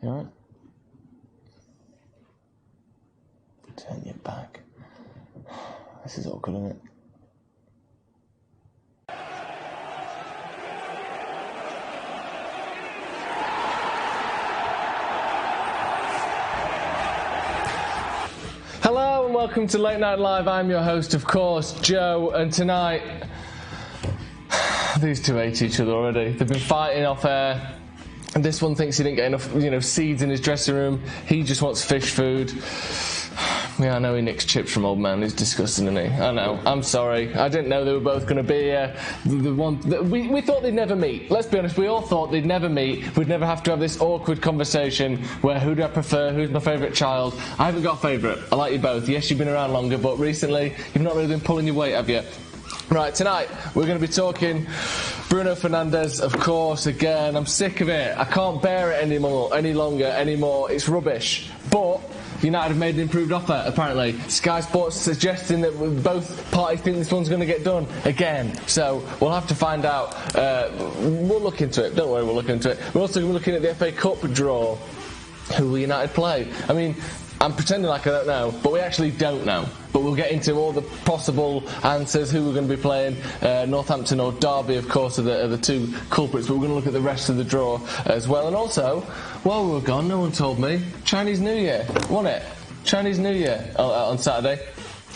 You alright? Turn your back. This is awkward, isn't it? Hello and welcome to Late Night Live. I'm your host, of course, Joe, and tonight these two hate each other already. They've been fighting off air, and this one thinks he didn't get enough, seeds in his dressing room. He just wants fish food. Yeah, I know he nicks chips from old man. He's disgusting, isn't he? I know. I'm sorry. I didn't know they were both going to be we thought they'd never meet. Let's be honest. We all thought they'd never meet. We'd never have to have this awkward conversation where who do I prefer? Who's my favourite child? I haven't got a favourite. I like you both. Yes, you've been around longer, but recently you've not really been pulling your weight, have you? Right, tonight we're going to be talking Bruno Fernandes, of course, again. I'm sick of it. I can't bear it any longer. It's rubbish. But United have made an improved offer, apparently. Sky Sports suggesting that both parties think this one's going to get done again. So we'll have to find out. We'll look into it. Don't worry, we'll look into it. We're also looking at the FA Cup draw. Who will United play? I mean, I'm pretending like I don't know, but we actually don't know. But we'll get into all the possible answers, who we're going to be playing. Northampton or Derby, of course, are the two culprits, but we're going to look at the rest of the draw as well. And also, while we were gone, no one told me, Chinese New Year, wasn't it? Chinese New Year on Saturday.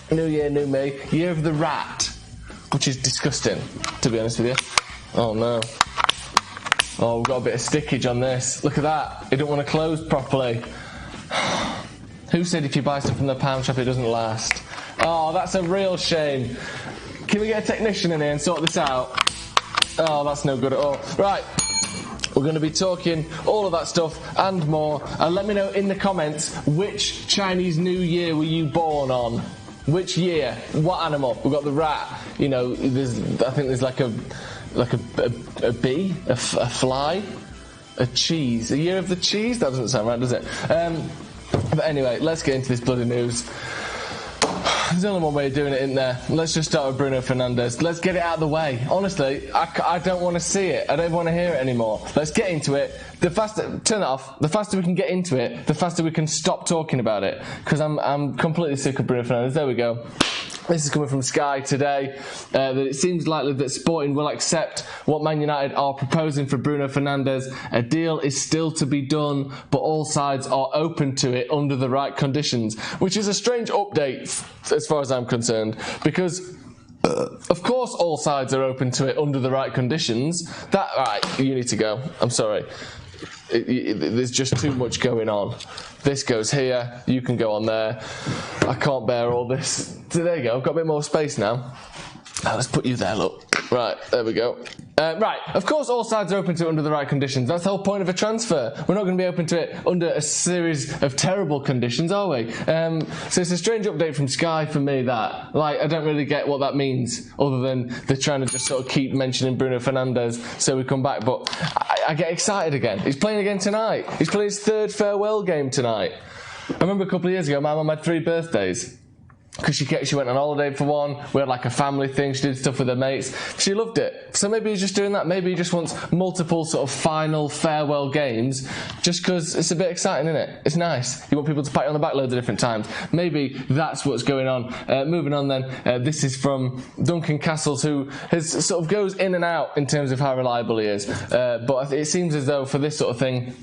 New Year, new me. Year of the Rat, which is disgusting, to be honest with you. Oh, no. Oh, we've got a bit of stickage on this. Look at that. It didn't want to close properly. Who said if you buy stuff from the pound shop it doesn't last? Oh, that's a real shame. Can we get a technician in here and sort this out? Oh, that's no good at all. Right, we're going to be talking all of that stuff and more. And let me know in the comments, which Chinese New Year were you born on? Which year? What animal? We've got the rat. I think there's like a bee, a fly, a cheese. A year of the cheese? That doesn't sound right, does it? But anyway, let's get into this bloody news. There's only one way of doing it, isn't there? Let's just start with Bruno Fernandes. Let's get it out of the way. Honestly, I don't want to see it. I don't want to hear it anymore. Let's get into it. Turn it off. The faster we can get into it, the faster we can stop talking about it. Because I'm completely sick of Bruno Fernandes. There we go. This is coming from Sky today, that it seems likely that Sporting will accept what Man United are proposing for Bruno Fernandes. A deal is still to be done, but all sides are open to it under the right conditions, which is a strange update as far as I'm concerned, because of course all sides are open to it under the right conditions. Right, you need to go. I'm sorry. There's just too much going on. This goes here, you can go on there. I can't bear all this. So there you go, I've got a bit more space now. Let's put you there, look. Right, there we go. Right, of course all sides are open to it under the right conditions. That's the whole point of a transfer. We're not going to be open to it under a series of terrible conditions, are we? So it's a strange update from Sky for me, that. I don't really get what that means, other than they're trying to just sort of keep mentioning Bruno Fernandes so we come back. But I get excited again. He's playing again tonight. He's playing his third farewell game tonight. I remember a couple of years ago, my mum had 3 birthdays. Because she went on holiday for one, we had like a family thing, she did stuff with her mates, she loved it. So maybe he's just doing that, maybe he just wants multiple sort of final farewell games, just because it's a bit exciting, isn't it? It's nice. You want people to pat you on the back loads of different times. Maybe that's what's going on. Moving on then, this is from Duncan Castles, who sort of goes in and out in terms of how reliable he is. But it seems as though for this sort of thing,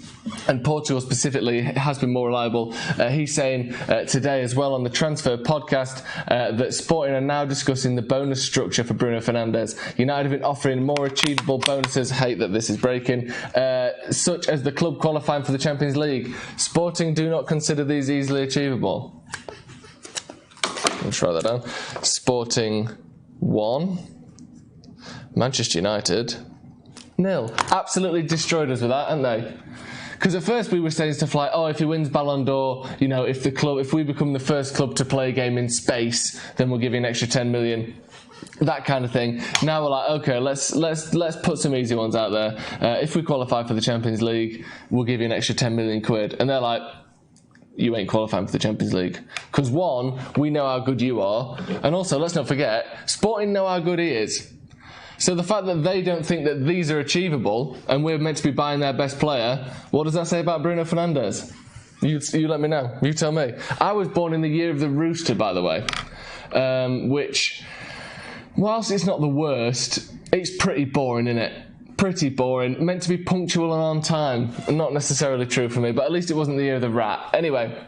and Portugal specifically has been more reliable. He's saying today as well on the Transfer podcast that Sporting are now discussing the bonus structure for Bruno Fernandes. United have been offering more achievable bonuses, hate that this is breaking, such as the club qualifying for the Champions League. Sporting do not consider these easily achievable. Let's try that down. Sporting 1, Manchester United 0. Absolutely destroyed us with that, haven't they? Because at first we were saying stuff like, if he wins Ballon d'Or, if we become the first club to play a game in space, then we'll give you an extra 10 million. That kind of thing. Now we're like, okay, let's put some easy ones out there. If we qualify for the Champions League, we'll give you an extra 10 million quid. And they're like, you ain't qualifying for the Champions League. Because one, we know how good you are. And also, let's not forget, Sporting know how good he is. So the fact that they don't think that these are achievable and we're meant to be buying their best player, what does that say about Bruno Fernandes? You let me know. You tell me. I was born in the year of the rooster, by the way, which, whilst it's not the worst, it's pretty boring, isn't it? Pretty boring. Meant to be punctual and on time. Not necessarily true for me, but at least it wasn't the year of the rat. Anyway,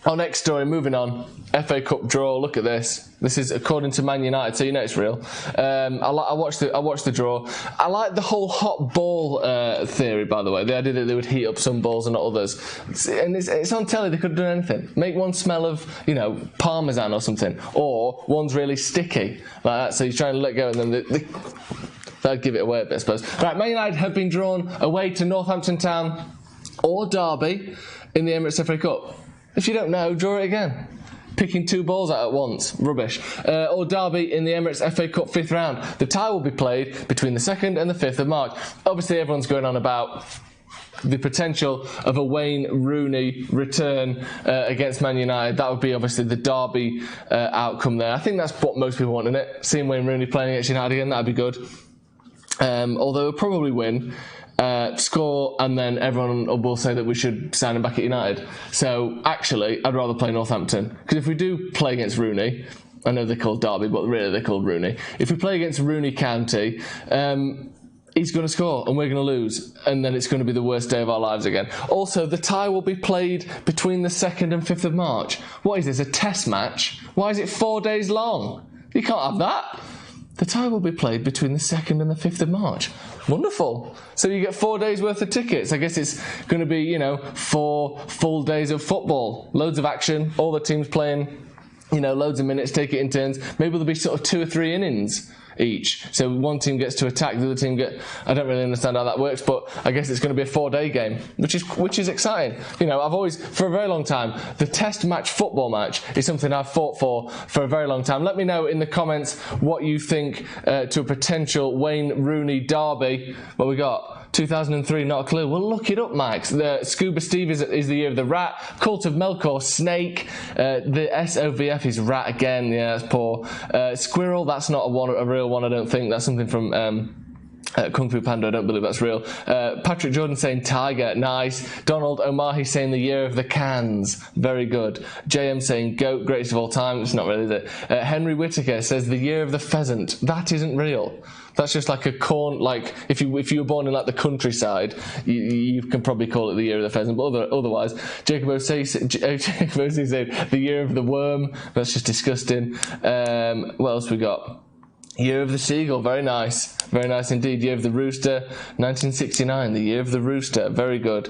our next story, moving on. FA Cup draw, look at this. This is according to Man United, so you know it's real. I watched the draw. I like the whole hot ball theory, by the way. The idea that they would heat up some balls and not others. And it's on telly, they could have done anything. Make one smell of, parmesan or something. Or one's really sticky, like that, so you try and let go and then that'd give it away a bit, I suppose. Right, Man United have been drawn away to Northampton Town or Derby in the Emirates FA Cup. If you don't know, draw it again. Picking two balls out at once. Rubbish. Or Derby in the Emirates FA Cup 5th round. The tie will be played between the 2nd and the 5th of March. Obviously, everyone's going on about the potential of a Wayne Rooney return against Man United. That would be obviously the Derby outcome there. I think that's what most people want, isn't it? Seeing Wayne Rooney playing against United again, that'd be good. Although he'll probably win, score, and then everyone will say that we should sign him back at United. So actually, I'd rather play Northampton, because if we do play against Rooney, I know they're called Derby, but really they're called Rooney. If we play against Rooney County, he's going to score and we're going to lose, and then it's going to be the worst day of our lives again. Also, the tie will be played between the 2nd and 5th of March. What is this, a test match? Why is it 4 days long? You can't have that. The tie will be played between the 2nd and the 5th of March. Wonderful. So you get 4 days worth of tickets. I guess it's going to be, 4 full days of football. Loads of action, all the teams playing, loads of minutes, take it in turns. Maybe there'll be sort of 2 or 3 innings each. So one team gets to attack, the other team I don't really understand how that works, but I guess it's going to be a 4-day game, which is exciting. I've always, for a very long time, the test match football match is something I've fought for a very long time. Let me know in the comments what you think to a potential Wayne Rooney derby. What we got? 2003, not a clue. Well, look it up, Max. The Scuba Steve is the year of the rat. Cult of Melkor, snake. The SOVF is rat again. Yeah, that's poor. Squirrel, that's not a real one, I don't think. That's something from Kung Fu Panda, I don't believe that's real. Patrick Jordan saying tiger, nice. Donald Omahi saying the year of the cans, very good. JM saying goat, greatest of all time. It's not really, is it? Henry Whittaker says the year of the pheasant. That isn't real. That's just like a corn, like if you were born in like the countryside, you can probably call it the year of the pheasant. But otherwise, Jacob Osei said the year of the worm. That's just disgusting. What else we got? Year of the Seagull, very nice indeed. Year of the Rooster, 1969, the year of the Rooster, very good.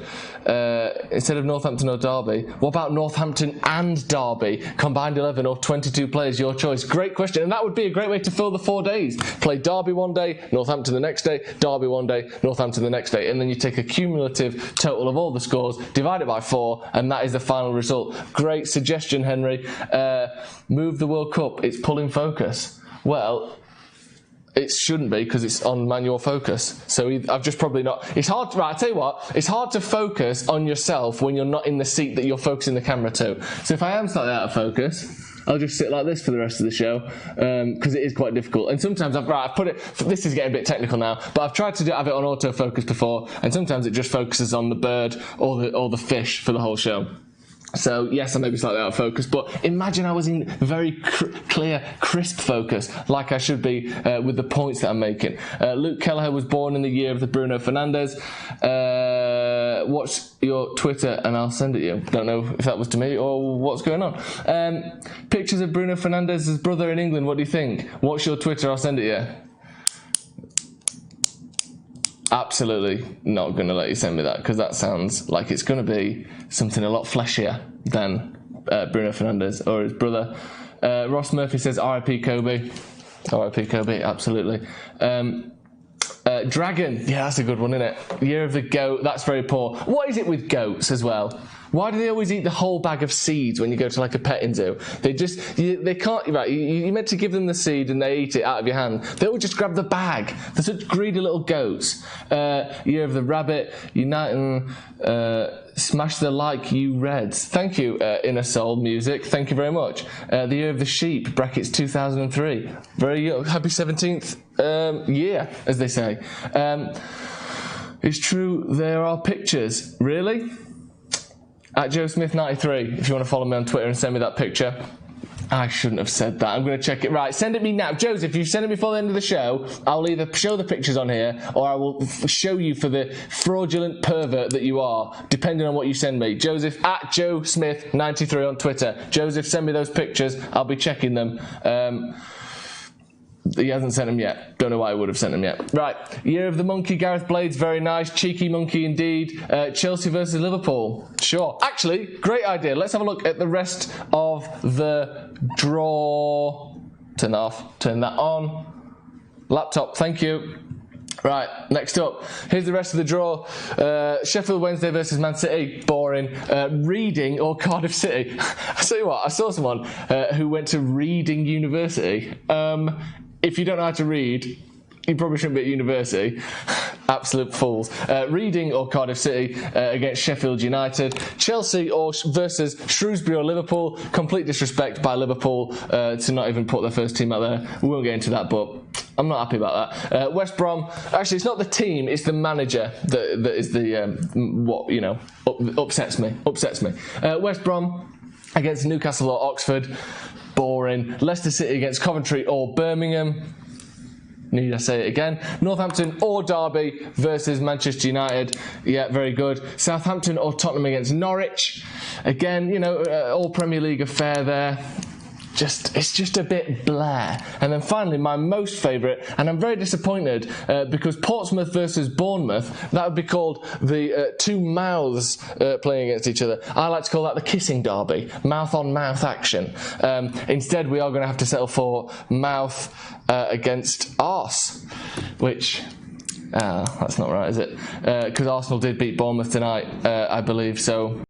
Instead of Northampton or Derby, what about Northampton and Derby? Combined 11 or 22 players, your choice. Great question, and that would be a great way to fill the 4 days. Play Derby one day, Northampton the next day, Derby one day, Northampton the next day, and then you take a cumulative total of all the scores, divide it by 4, and that is the final result. Great suggestion, Henry. Move the World Cup, it's pulling focus. Well, it shouldn't be, because it's on manual focus. So I've just probably not. It's hard. Right, I tell you what. It's hard to focus on yourself when you're not in the seat that you're focusing the camera to. So if I am slightly out of focus, I'll just sit like this for the rest of the show, because it is quite difficult. And sometimes I've put it. This is getting a bit technical now, but I've tried to have it on autofocus before, and sometimes it just focuses on the bird or the fish for the whole show. So, yes, I may be slightly out of focus, but imagine I was in very clear, crisp focus, like I should be with the points that I'm making. Luke Kelleher was born in the year of the Bruno Fernandes. Watch your Twitter and I'll send it you. Don't know if that was to me or what's going on. Pictures of Bruno Fernandes' brother in England, what do you think? Watch your Twitter, I'll send it you. Absolutely not going to let you send me that, because that sounds like it's going to be something a lot fleshier than Bruno Fernandes or his brother. Ross Murphy says R.I.P. Kobe. R.I.P. Kobe, absolutely. Dragon, yeah, that's a good one, isn't it? Year of the goat, that's very poor. What is it with goats as well? Why do they always eat the whole bag of seeds when you go to like a petting zoo? They can't, right, you're meant to give them the seed and they eat it out of your hand. They all just grab the bag. They're such greedy little goats. Year of the Rabbit, Uniting, Smash the Like You Reds. Thank you, Inner Soul Music. Thank you very much. The Year of the Sheep, brackets 2003. Very happy 17th year, as they say. It's true, there are pictures. Really? At JoeSmith93, if you want to follow me on Twitter and send me that picture. I shouldn't have said that. I'm going to check it. Right, send it me now. Joseph, if you send it before the end of the show, I'll either show the pictures on here or I will show you for the fraudulent pervert that you are, depending on what you send me. Joseph, at JoeSmith93 on Twitter. Joseph, send me those pictures. I'll be checking them. He hasn't sent them yet. Don't know why I would have sent them yet. Right. Year of the Monkey, Gareth Blades, very nice. Cheeky monkey indeed. Chelsea versus Liverpool. Sure. Actually, great idea. Let's have a look at the rest of the draw. Turn that off. Turn that on. Laptop, thank you. Right, next up. Here's the rest of the draw. Sheffield Wednesday versus Man City. Boring. Reading or Cardiff City. I tell you what, I saw someone who went to Reading University. If you don't know how to read, you probably shouldn't be at university. Absolute fools. Reading or Cardiff City against Sheffield United. Chelsea versus Shrewsbury or Liverpool. Complete disrespect by Liverpool to not even put their first team out there. We won't get into that, but I'm not happy about that. West Brom. Actually, it's not the team; it's the manager that is the upsets me. West Brom against Newcastle or Oxford. Boring. Leicester City against Coventry or Birmingham. Need I say it again? Northampton or Derby versus Manchester United. Yeah, very good. Southampton or Tottenham against Norwich. Again, all Premier League affair there. It's just a bit blah. And then finally, my most favourite, and I'm very disappointed because Portsmouth versus Bournemouth, that would be called the two mouths playing against each other. I like to call that the kissing derby, mouth-on-mouth action. Instead, we are going to have to settle for mouth against arse, which... that's not right, is it? Because Arsenal did beat Bournemouth tonight, I believe, so...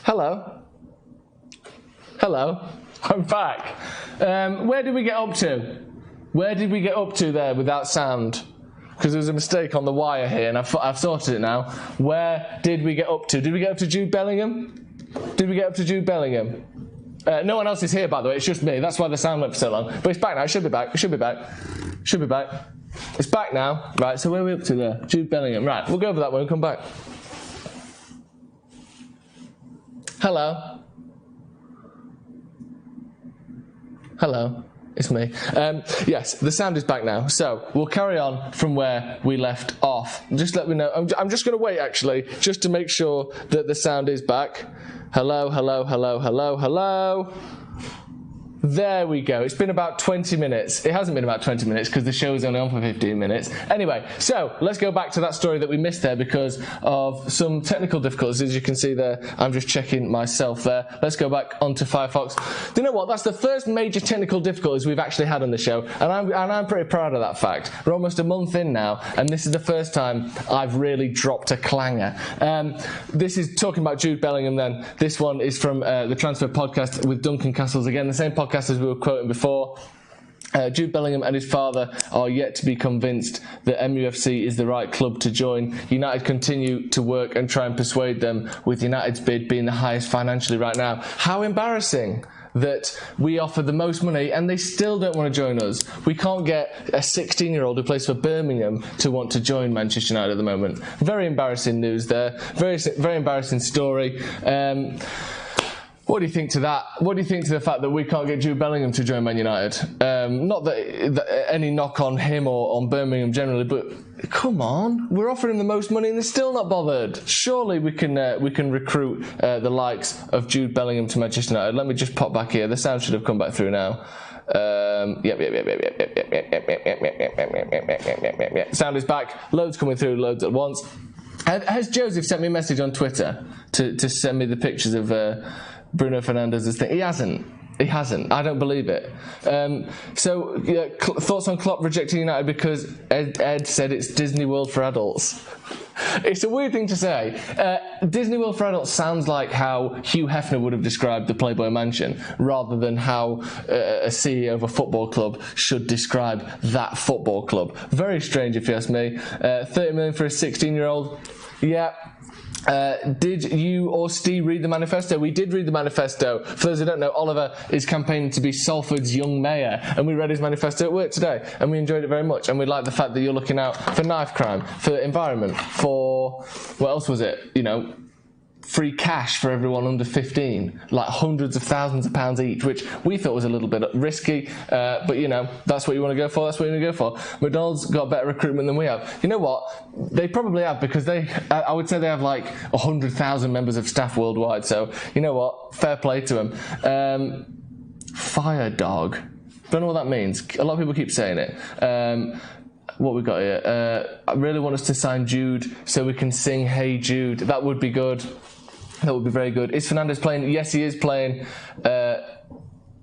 Hello, I'm back. Where did we get up to? Where did we get up to there without sound? Because there was a mistake on the wire here, and I've sorted it now. Where did we get up to? Did we get up to Jude Bellingham? No one else is here, by the way. It's just me. That's why the sound went for so long. But it's back now. It should be back. It's back now. Right, so where are we up to there? Jude Bellingham. Right, we'll go over that when we come back. Hello, it's me. Yes, the sound is back now, so we'll carry on from where we left off. Just let me know. I'm just going to wait, actually, just to make sure that the sound is back. Hello. There we go. It's been about 20 minutes. It hasn't been about 20 minutes because the show is only on for 15 minutes. Anyway, so let's go back to that story that we missed there because of some technical difficulties. As you can see there, I'm just checking myself there. Let's go back onto Firefox. Do you know what? That's the first major technical difficulties we've actually had on the show, and I'm pretty proud of that fact. We're almost a month in now, and this is the first time I've really dropped a clanger. This is talking about Jude Bellingham then. This one is from the Transfer Podcast with Duncan Castles. Again, the same podcast as we were quoting before. Jude Bellingham and his father are yet to be convinced that MUFC is the right club to join. United continue to work and try and persuade them, with United's bid being the highest financially right now. How embarrassing that we offer the most money and they still don't want to join us. We can't get a 16-year-old who plays for Birmingham to want to join Manchester United at the moment. Very embarrassing news there. Very embarrassing story. What do you think to that? What do you think to the fact that we can't get Jude Bellingham to join Man United? Not that any knock on him or on Birmingham generally, but come on, we're offering them the most money and they're still not bothered. Surely we can recruit the likes of Jude Bellingham to Manchester United. Let me just pop back here. The sound should have come back through now. Sound is back. Loads coming through, loads at once. Has Joseph sent me a message on Twitter to send me the pictures of Bruno Fernandes' thing? He hasn't. I don't believe it. Thoughts on Klopp rejecting United because Ed said it's Disney World for adults. It's a weird thing to say. Disney World for adults sounds like how Hugh Hefner would have described the Playboy Mansion, rather than how a CEO of a football club should describe that football club. Very strange, if you ask me. 30 million for a 16-year-old. Yeah. Did you or Steve read the manifesto? We did read the manifesto. For those who don't know, Oliver is campaigning to be Salford's young mayor, and we read his manifesto at work today, and we enjoyed it very much. And we like the fact that you're looking out for knife crime, for environment, for what else was it? Free cash for everyone under 15, like hundreds of thousands of pounds each, which we thought was a little bit risky, but that's what you want to go for. That's what you want to go for. McDonald's got better recruitment than we have. You know what? They probably have, because I would say they have like 100,000 members of staff worldwide. So you know what? Fair play to them. Fire dog. Don't know what that means. A lot of people keep saying it. What we got here? I really want us to sign Jude so we can sing Hey Jude. That would be good. That would be very good. Is Fernandes playing? Yes, he is playing. Let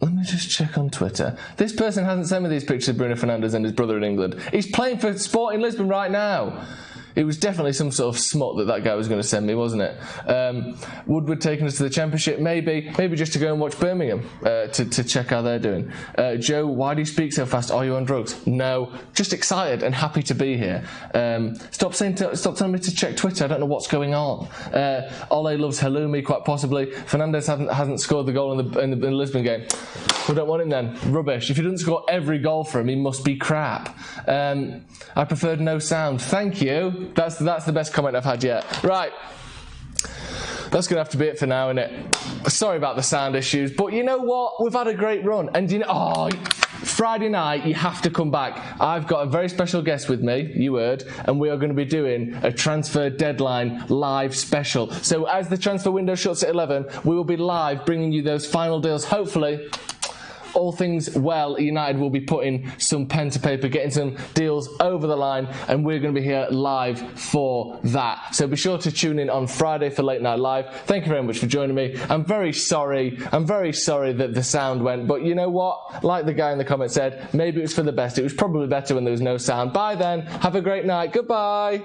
me just check on Twitter. This person hasn't sent me these pictures of Bruno Fernandes and his brother in England. He's playing for Sporting Lisbon right now. It was definitely some sort of smut that guy was going to send me, wasn't it? Woodward taking us to the Championship, maybe just to go and watch Birmingham to check how they're doing. Joe, why do you speak so fast? Are you on drugs? No, just excited and happy to be here. Stop telling me to check Twitter. I don't know what's going on. Ole loves halloumi, quite possibly. Fernandes hasn't scored the goal in the Lisbon game. We don't want him then. Rubbish. If he doesn't score every goal for him, he must be crap. I preferred no sound. Thank you. That's the best comment I've had yet. Right. That's going to have to be it for now, innit? Sorry about the sound issues, but you know what? We've had a great run. And Friday night, you have to come back. I've got a very special guest with me, you heard, and we are going to be doing a transfer deadline live special. So as the transfer window shuts at 11, we will be live bringing you those final deals, hopefully. All things well, United will be putting some pen to paper, getting some deals over the line, and we're going to be here live for that. So be sure to tune in on Friday for Late Night Live. Thank you very much for joining me. I'm very sorry that the sound went, but you know what? Like the guy in the comments said, maybe it was for the best. It was probably better when there was no sound. Bye then. Have a great night. Goodbye.